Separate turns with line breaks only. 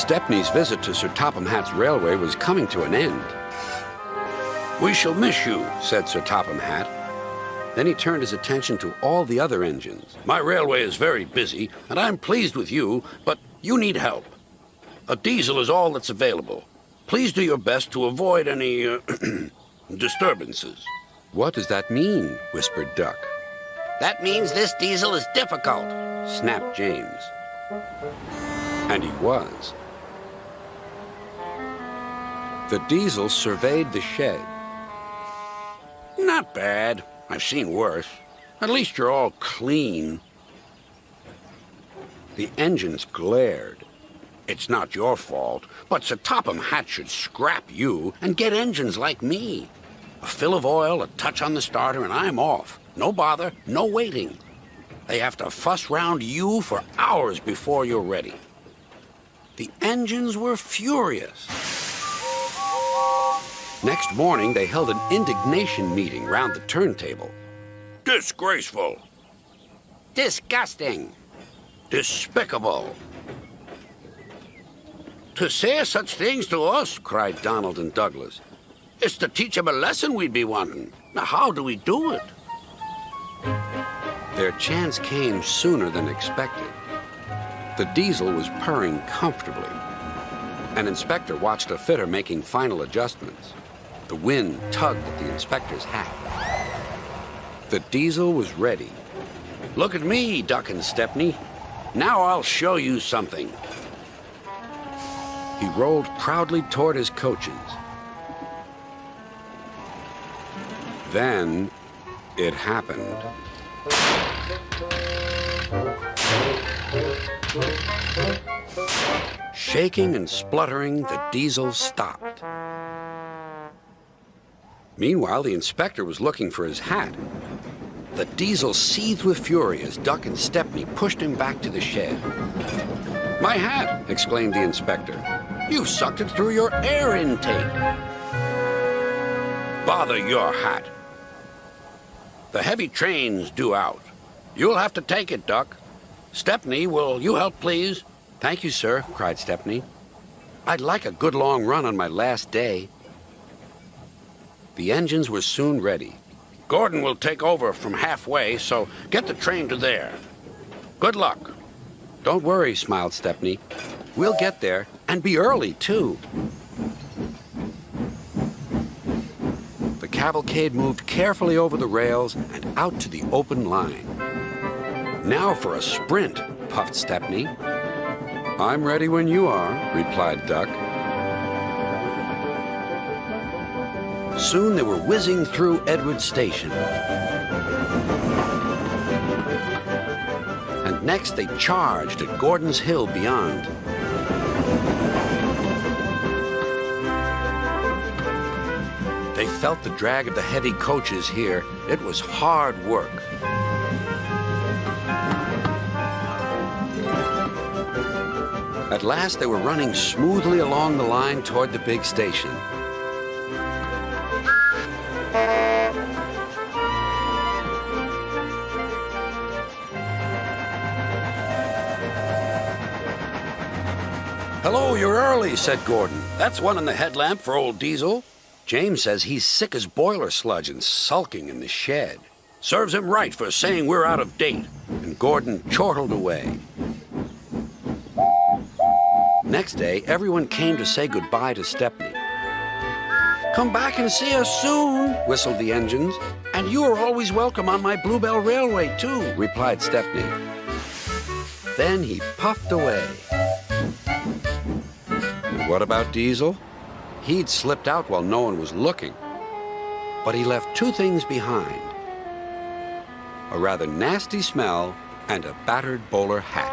Stepney's visit to Sir Topham Hatt's railway was coming to an end. "We shall miss you," said Sir Topham Hatt. Then he turned his attention to all the other engines. "My railway is very busy, and I'm pleased with you, but you need help. A diesel is all that's available. Please do your best to avoid any disturbances." "What does that mean?" whispered Duck.
That means this diesel is difficult,
snapped James. And he was. The diesel surveyed the shed.
Not bad. I've seen worse. At least you're all clean.
The engines glared.
It's not your fault, but Sir Topham Hatt should scrap you and get engines like me. A fill of oil, a touch on the starter, and I'm off. No bother, no waiting. They have to fuss round you for hours before you're ready. The engines were furious.
Next morning, they held an indignation meeting round the turntable.
Disgraceful. Disgusting. Despicable. To say such things to us, cried Donald and Douglas. It's to teach them a lesson we'd be wanting. Now, how do we do it?
Their chance came sooner than expected. The diesel was purring comfortably. An inspector watched a fitter making final adjustments. The wind tugged at the inspector's hat. The diesel was ready.
Look at me, Duck and Stepney. Now I'll show you something.
He rolled proudly toward his coaches. Then it happened. Shaking and spluttering, the diesel stopped. Meanwhile, the inspector was looking for his hat. The diesel seethed with fury as Duck and Stepney pushed him back to the shed.
"My hat!" exclaimed the inspector. "You've sucked it through your air intake." "Bother your hat. The heavy train's due out. You'll have to take it, Duck. Stepney, will you help, please?"
"Thank you, sir," cried Stepney. "I'd like a good long run on my last day." The engines were soon ready.
"Gordon will take over from halfway, so get the train to there. Good luck."
"Don't worry," smiled Stepney. "We'll get there, and be early, too." The cavalcade moved carefully over the rails and out to the open line. "Now for a sprint," puffed Stepney. "I'm ready when you are," replied Duck. Soon they were whizzing through Edward Station. And next they charged at Gordon's Hill beyond. They felt the drag of the heavy coaches here. It was hard work. At last they were running smoothly along the line toward the big station.
"Hello, you're early," said Gordon. "That's one in the headlamp for old Diesel."
"James says he's sick as boiler sludge and sulking in the shed."
"Serves him right for saying we're out of date."
And Gordon chortled away. Next day, everyone came to say goodbye to Stepney.
"Come back and see us soon,"
whistled the engines.
"And you are always welcome on my Bluebell Railway, too,"
replied Stepney. Then he puffed away. And what about Diesel? He'd slipped out while no one was looking. But he left two things behind: a rather nasty smell and a battered bowler hat.